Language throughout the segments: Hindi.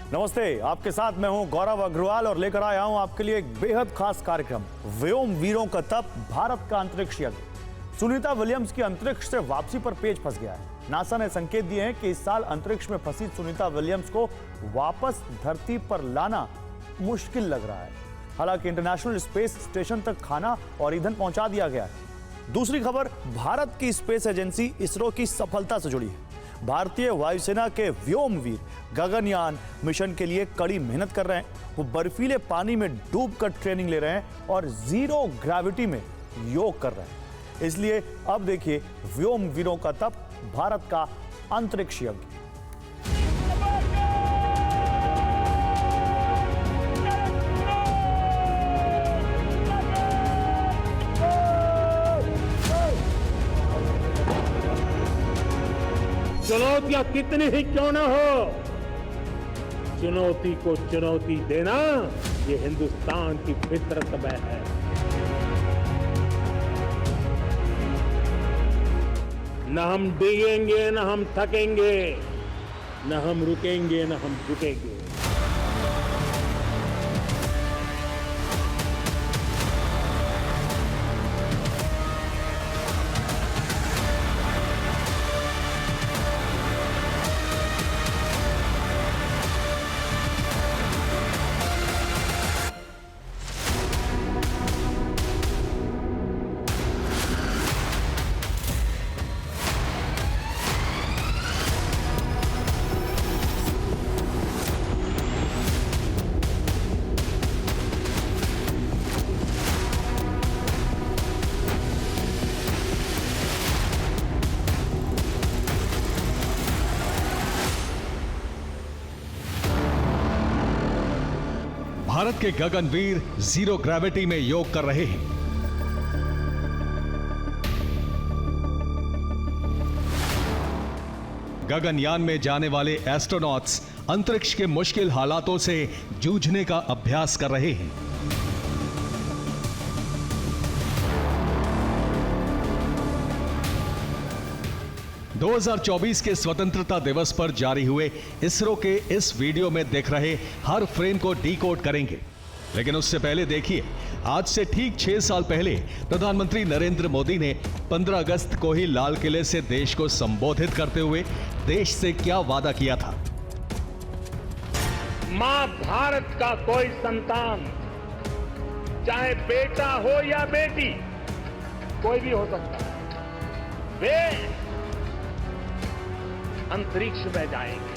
नमस्ते, आपके साथ मैं हूं गौरव अग्रवाल और लेकर आया हूं आपके लिए एक बेहद खास कार्यक्रम, व्योम वीरों का तप, भारत का अंतरिक्ष यज्ञ। सुनीता विलियम्स की अंतरिक्ष से वापसी पर पेच फंस गया है। नासा ने संकेत दिए हैं कि इस साल अंतरिक्ष में फंसी सुनीता विलियम्स को वापस धरती पर लाना मुश्किल लग रहा है। हालांकि इंटरनेशनल स्पेस स्टेशन तक खाना और ईंधन पहुंचा दिया गया है। दूसरी खबर, भारत की स्पेस एजेंसी इसरो की सफलता से जुड़ी है। भारतीय वायुसेना के व्योमवीर गगनयान मिशन के लिए कड़ी मेहनत कर रहे हैं। वो बर्फीले पानी में डूबकर ट्रेनिंग ले रहे हैं और जीरो ग्रेविटी में योग कर रहे हैं। इसलिए अब देखिए व्योमवीरों का तप, भारत का अंतरिक्ष यज्ञ। चुनौतियां कितनी ही क्यों न हो, चुनौती को चुनौती देना ये हिंदुस्तान की फितरत में है। न हम डिगेंगे, न हम थकेंगे, न हम रुकेंगे, न हम झुकेंगे। भारत के गगनवीर जीरो ग्रेविटी में योग कर रहे हैं। गगनयान में जाने वाले एस्ट्रोनॉट्स अंतरिक्ष के मुश्किल हालातों से जूझने का अभ्यास कर रहे हैं। दो 2024 के स्वतंत्रता दिवस पर जारी हुए इसरो के इस वीडियो में देख रहे हर फ्रेम को डीकोड करेंगे। लेकिन उससे पहले देखिए, आज से ठीक 6 साल पहले प्रधानमंत्री नरेंद्र मोदी ने 15 अगस्त को ही लाल किले से देश को संबोधित करते हुए देश से क्या वादा किया था। मां भारत का कोई संतान, चाहे बेटा हो या बेटी, कोई भी हो सकता है, वे अंतरिक्ष में जाएंगे।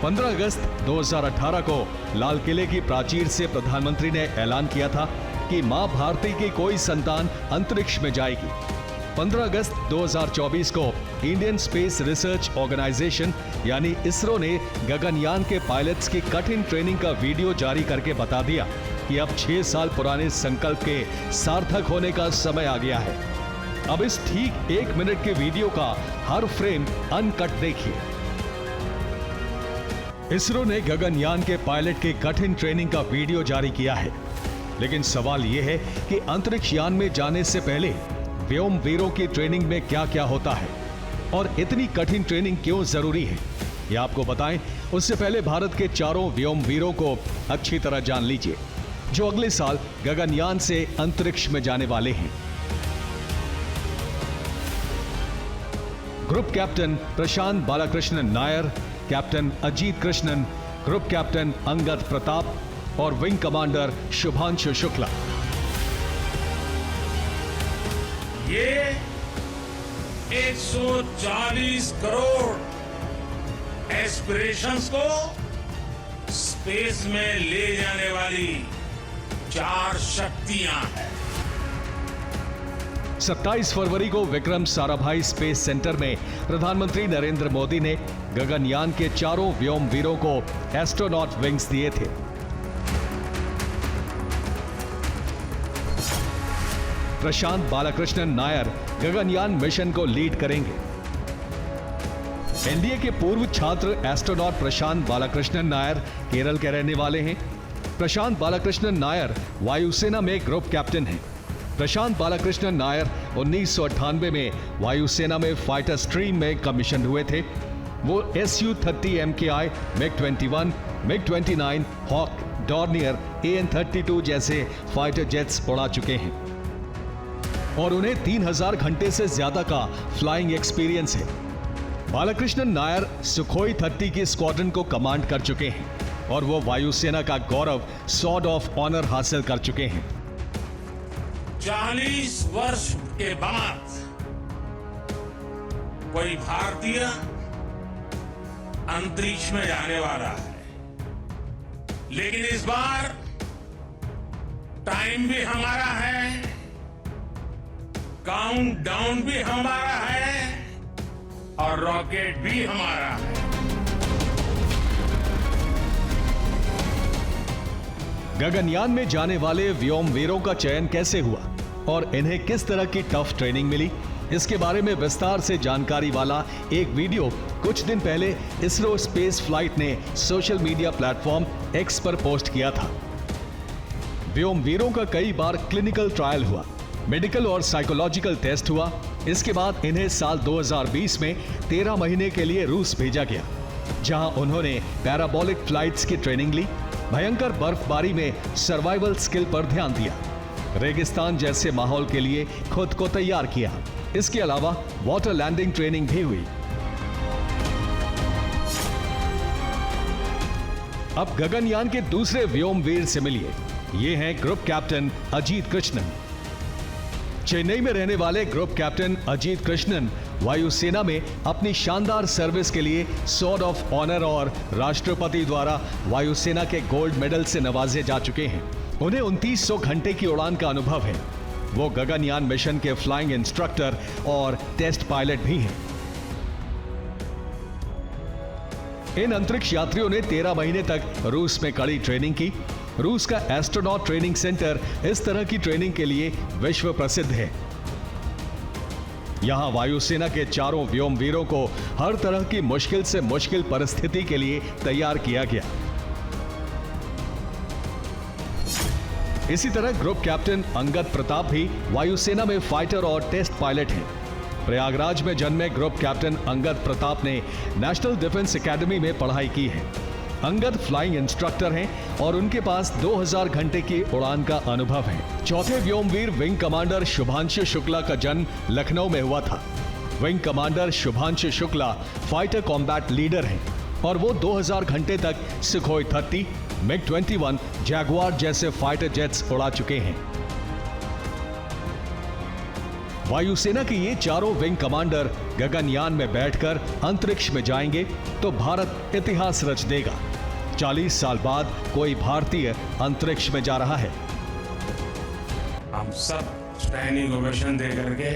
15 अगस्त 2018 को लाल किले की प्राचीर से प्रधानमंत्री ने ऐलान किया था कि मां भारती की कोई संतान अंतरिक्ष में जाएगी। 15 अगस्त 2024 को इंडियन स्पेस रिसर्च ऑर्गेनाइजेशन यानी इसरो ने गगनयान के पायलट्स की कठिन ट्रेनिंग का वीडियो जारी करके बता दिया कि अब 6 साल पुराने संकल्प के सार्थक होने का समय आ गया है। अब इस ठीक 1 मिनट के वीडियो का हर फ्रेम अनकट देखिए। इसरो ने गगनयान के पायलट की कठिन ट्रेनिंग का वीडियो जारी किया है। लेकिन सवाल यह है कि अंतरिक्ष यान में जाने से पहले व्योमवीरों की ट्रेनिंग में क्या क्या होता है और इतनी कठिन ट्रेनिंग क्यों जरूरी है, यह आपको बताएं उससे पहले भारत के चारों व्योमवीरों को अच्छी तरह जान लीजिए, जो अगले साल गगनयान से अंतरिक्ष में जाने वाले हैं। Group captain Prashant Balakrishnan Nair, captain Ajit Krishnan, group captain Angad Pratap और विंग कमांडर शुभांशु शुक्ला। ये 140 करोड़ एस्पिरेशंस को स्पेस में ले जाने वाली 4 शक्तियां हैं। 27 फरवरी को विक्रम साराभाई स्पेस सेंटर में प्रधानमंत्री नरेंद्र मोदी ने गगनयान के चारों व्योमवीरों को एस्ट्रोनॉट विंग्स दिए थे। प्रशांत बालाकृष्णन नायर गगनयान मिशन को लीड करेंगे। एनडीए के पूर्व छात्र एस्ट्रोनॉट प्रशांत बालाकृष्णन नायर केरल के रहने वाले हैं। प्रशांत बालाकृष्णन नायर वायुसेना में ग्रुप कैप्टन हैं। प्रशांत बालाकृष्णन नायर 1998 में वायुसेना में फाइटर स्ट्रीम में कमीशन हुए थे। वो Su-30 MKI, MiG-21, MiG-29, hoc, Dornier, AN-32 जैसे फाइटर जेट्स उड़ा चुके हैं और उन्हें 3000 घंटे से ज्यादा का फ्लाइंग एक्सपीरियंस है। बालकृष्णन नायर सुखोई 30 की स्क्वाड्रन को कमांड कर चुके हैं और वो वायुसेना का गौरव सॉर्ड ऑफ ऑनर हासिल कर चुके हैं। 40 वर्ष के बाद कोई भारतीय अंतरिक्ष में जाने वाला है, लेकिन इस बार टाइम भी हमारा है, काउंटडाउन भी हमारा है और रॉकेट भी हमारा है। गगनयान में जाने वाले व्योमवीरों का चयन कैसे हुआ और इन्हें किस तरह की टफ ट्रेनिंग मिली, इसके बारे में विस्तार से जानकारी वाला एक वीडियो कुछ दिन पहले इसरो स्पेस फ्लाइट ने सोशल मीडिया प्लेटफॉर्म एक्स पर पोस्ट किया था। व्योमवीरों का कई बार क्लिनिकल ट्रायल हुआ, मेडिकल और साइकोलॉजिकल टेस्ट हुआ। इसके बाद इन्हें साल 2020 में 13 महीने के लिए रूस भेजा गया, जहां उन्होंने पैराबोलिक फ्लाइट्स की ट्रेनिंग ली, भयंकर बर्फबारी में सर्वाइवल स्किल पर ध्यान दिया, रेगिस्तान जैसे माहौल के लिए खुद को तैयार किया। इसके अलावा वाटर लैंडिंग ट्रेनिंग भी हुई। अब गगनयान के दूसरे व्योमवीर से मिलिए। ये हैं ग्रुप कैप्टन अजीत कृष्णन। चेन्नई में रहने वाले ग्रुप कैप्टन अजीत कृष्णन वायुसेना में अपनी शानदार सर्विस के लिए सॉर्ड ऑफ ऑनर और राष्ट्रपति द्वारा वायुसेना के गोल्ड मेडल से नवाजे जा चुके हैं। उन्हें 2900 घंटे की उड़ान का अनुभव है। वो गगनयान मिशन के फ्लाइंग इंस्ट्रक्टर और टेस्ट पायलट भी हैं। इन अंतरिक्ष यात्रियों ने 13 महीने तक रूस में कड़ी ट्रेनिंग की। रूस का एस्ट्रोनॉट ट्रेनिंग सेंटर इस तरह की ट्रेनिंग के लिए विश्व प्रसिद्ध है। यहां वायुसेना के चारों व्योमवीरों को हर तरह की मुश्किल से मुश्किल परिस्थिति के लिए तैयार किया गया। इसी तरह ग्रुप कैप्टन अंगद प्रताप भी वायुसेना में फाइटर और टेस्ट पायलट हैं। प्रयागराज में जन्मे ग्रुप कैप्टन अंगद प्रताप ने नेशनल डिफेंस एकेडमी में पढ़ाई की है। अंगद फ्लाइंग इंस्ट्रक्टर हैं और उनके पास 2000 घंटे की उड़ान का अनुभव है। चौथे व्योमवीर विंग कमांडर शुभांशु शुक्ला का जन्म लखनऊ में हुआ था। Wing commander Shubhanshu Shukla fighter combat leader हैं और वो 2000 घंटे तक सुखोई 30, MiG-21, जैगुआर जैसे फाइटर जेट्स उड़ा चुके हैं। वायुसेना के ये चारों विंग कमांडर गगनयान में बैठकर अंतरिक्ष में जाएंगे तो भारत इतिहास रच देगा। 40 साल बाद कोई भारतीय अंतरिक्ष में जा रहा है। हम सब स्टैंडिंग ओवेशन दे करके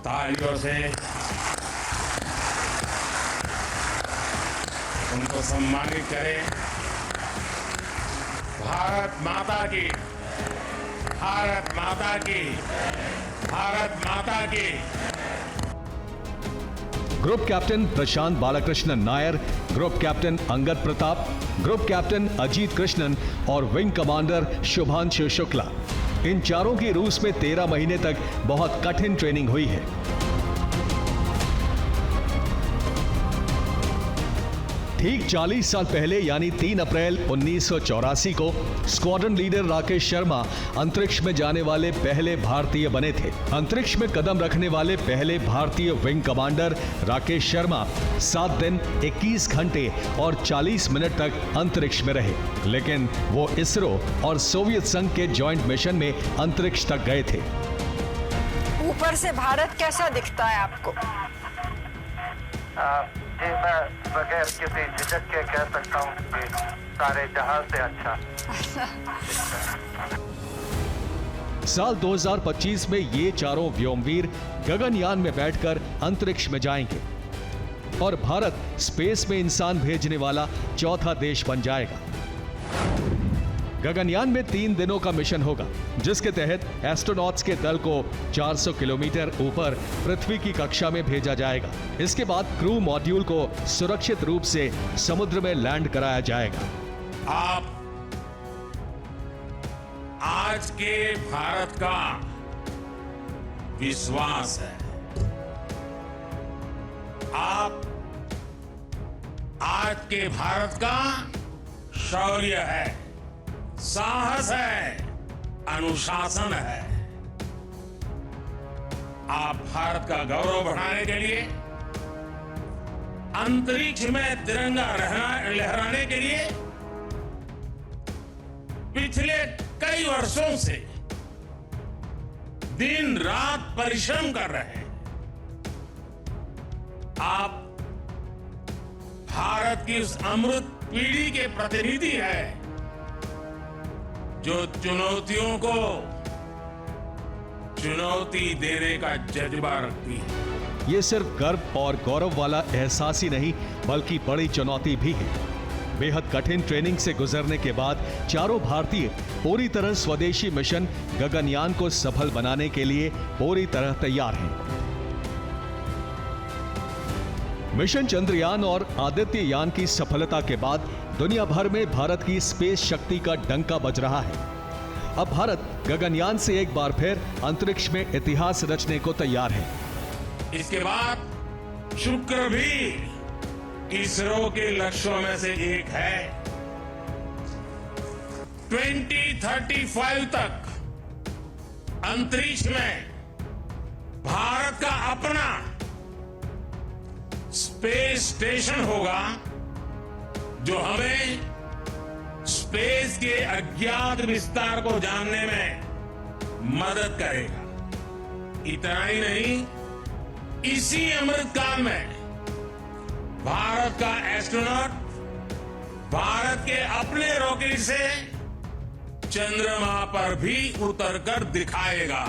तालियों से उनको सम्मानित करें। भारत माता की, भारत माता की, भारत माता की। Group captain Prashant Balakrishnan Nair, group captain Angad Pratap, group captain Ajit Krishnan और विंग कमांडर शुभांशु शुक्ला, इन चारों की रूस में 13 महीने तक बहुत कठिन ट्रेनिंग हुई है। ठीक 40 साल पहले यानी 3 अप्रैल 1984 को स्क्वाड्रन लीडर राकेश शर्मा अंतरिक्ष में जाने वाले पहले भारतीय बने थे। अंतरिक्ष में कदम रखने वाले पहले भारतीय विंग कमांडर राकेश शर्मा 7 दिन 21 घंटे और 40 मिनट तक अंतरिक्ष में रहे, लेकिन वो इसरो और सोवियत संघ के जॉइंट मिशन में अंतरिक्ष तक गए थे। ऊपर से भारत कैसा दिखता है आपको? जी मैं बगैर किसी झिझक के कह सकता हूँ कि सारे जहां से अच्छा। साल 2025 में ये चारों व्योमवीर गगनयान में बैठकर अंतरिक्ष में जाएंगे और भारत स्पेस में इंसान भेजने वाला चौथा देश बन जाएगा। गगनयान में 3 दिनों का मिशन होगा, जिसके तहत एस्ट्रोनॉट्स के दल को 400 किलोमीटर ऊपर पृथ्वी की कक्षा में भेजा जाएगा। इसके बाद क्रू मॉड्यूल को सुरक्षित रूप से समुद्र में लैंड कराया जाएगा। आप आज के भारत का विश्वास है। आप आज के भारत का शौर्य है, साहस है, अनुशासन है। आप भारत का गौरव बढ़ाने के लिए, अंतरिक्ष में तिरंगा लहराने के लिए पिछले कई वर्षों से दिन रात परिश्रम कर रहे हैं। आप भारत की उस अमृत पीढ़ी के प्रतिनिधि हैं जो चुनौतियों को चुनौती देने का जज्बा रखती है। ये सिर्फ गर्व और गौरव वाला एहसास ही नहीं बल्कि बड़ी चुनौती भी है। बेहद कठिन ट्रेनिंग से गुजरने के बाद चारों भारतीय पूरी तरह स्वदेशी मिशन गगनयान को सफल बनाने के लिए पूरी तरह तैयार हैं। मिशन चंद्रयान और आदित्य यान की सफलता के बाद दुनिया भर में भारत की स्पेस शक्ति का डंका बज रहा है। अब भारत गगनयान से एक बार फिर अंतरिक्ष में इतिहास रचने को तैयार है। इसके बाद शुक्र भी इसरो के लक्ष्यों में से एक है। 2035 तक अंतरिक्ष में भारत का अपना स्पेस स्टेशन होगा जो हमें स्पेस के अज्ञात विस्तार को जानने में मदद करेगा। इतना ही नहीं, इसी अमृतकाल में भारत का एस्ट्रोनॉट भारत के अपने रॉकेट से चंद्रमा पर भी उतरकर दिखाएगा।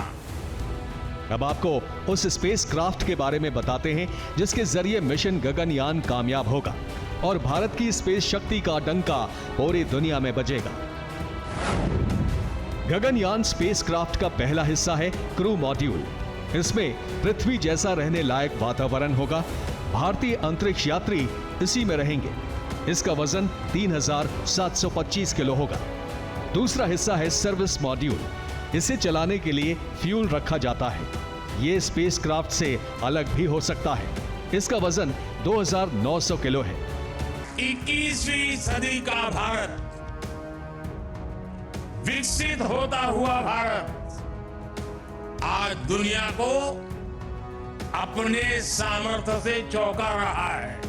अब आपको उस स्पेस क्राफ्ट के बारे में बताते हैं जिसके जरिए मिशन गगनयान कामयाब होगा और भारत की स्पेस शक्ति का डंका पूरी दुनिया में बजेगा। गगनयान स्पेस क्राफ्ट का पहला हिस्सा है क्रू मॉड्यूल। इसमें पृथ्वी जैसा रहने लायक वातावरण होगा। भारतीय अंतरिक्ष यात्री इसी में रहेंगे। इसका वजन 3725 किलो होगा। दूसरा हिस्सा है सर्विस मॉड्यूल। इसे चलाने के लिए फ्यूल रखा जाता है। ये स्पेस क्राफ्ट से अलग भी हो सकता है। इसका वजन 2900 किलो है। 21वीं सदी का भारत, विकसित होता हुआ भारत आज दुनिया को अपने सामर्थ्य से चौंका रहा है।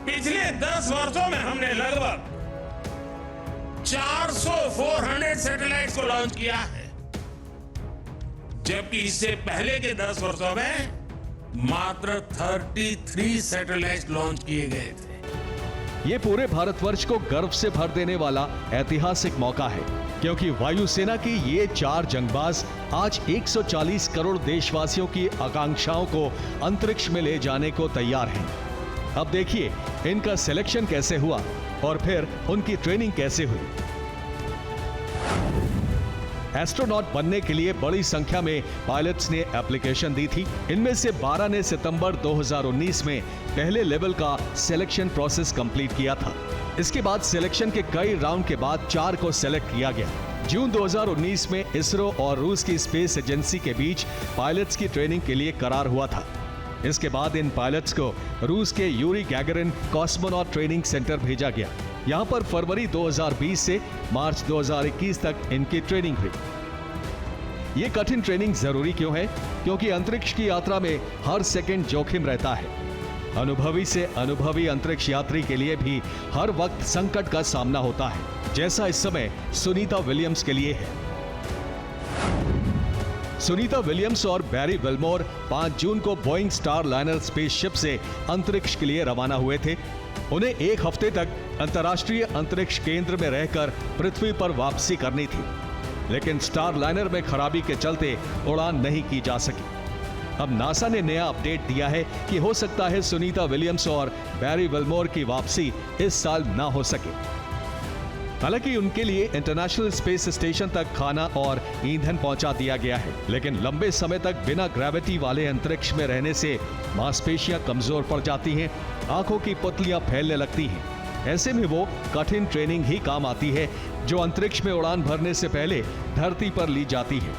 पिछले 10 वर्षों में हमने लगभग 400 सैटेलाइट्स को लॉन्च किया है, जबकि इससे पहले के 10 वर्षों में मात्र 33 सैटेलाइट्स लॉन्च किए गए थे। ये पूरे भारतवर्ष को गर्व से भर देने वाला ऐतिहासिक मौका है, क्योंकि वायुसेना की ये 4 जंगबाज आज 140 करोड़ देशवासियों की आकांक्षाओं को अंतरिक्ष में ले जाने को तैयार हैं। अब देखिए इनका सिलेक्शन कैसे हुआ और फिर उनकी ट्रेनिंग कैसे हुई। एस्ट्रोनॉट बनने के लिए बड़ी संख्या में पायलट्स ने एप्लीकेशन दी थी। इनमें से 12 ने सितंबर 2019 में पहले लेवल का सिलेक्शन प्रोसेस कंप्लीट किया था। इसके बाद सिलेक्शन के कई राउंड के बाद 4 को सेलेक्ट किया गया। जून 2019 में इसरो और रूस की स्पेस एजेंसी के बीच पायलट्स की ट्रेनिंग के लिए करार हुआ था। इसके बाद इन पायलट्स को रूस के Yuri Gagarin cosmonaut training centre भेजा गया। यहाँ पर फरवरी 2020 से मार्च 2021 तक इनकी ट्रेनिंग हुई। ये कठिन ट्रेनिंग जरूरी क्यों है? क्योंकि अंतरिक्ष की यात्रा में हर सेकंड जोखिम रहता है। अनुभवी से अनुभवी अंतरिक्ष यात्री के लिए भी हर वक्त संकट का सामना होता है, जैसा इस समय सुनीता विलियम्स के लिए है। सुनीता विलियम्स और बैरी विल्मोर 5 जून को बोइंग स्टार लाइनर स्पेसशिप से अंतरिक्ष के लिए रवाना हुए थे। उन्हें 1 हफ्ते तक अंतर्राष्ट्रीय अंतरिक्ष केंद्र में रहकर पृथ्वी पर वापसी करनी थी, लेकिन स्टार लाइनर में खराबी के चलते उड़ान नहीं की जा सकी। अब नासा ने नया अपडेट दिया है कि हो सकता है सुनीता विलियम्स और बैरी विल्मोर की वापसी इस साल ना हो सके। हालांकि उनके लिए इंटरनेशनल स्पेस स्टेशन तक खाना और ईंधन पहुंचा दिया गया है, लेकिन लंबे समय तक बिना ग्रेविटी वाले अंतरिक्ष में रहने से मांसपेशियां कमजोर पड़ जाती हैं, आंखों की पुतलियां फैलने लगती हैं। ऐसे में वो कठिन ट्रेनिंग ही काम आती है जो अंतरिक्ष में उड़ान भरने से पहले धरती पर ली जाती है।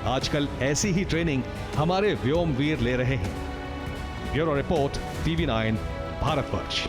आजकल ऐसी ही ट्रेनिंग हमारे व्योमवीर ले रहे हैं। Bureau report, TV9 Bharatvarsh.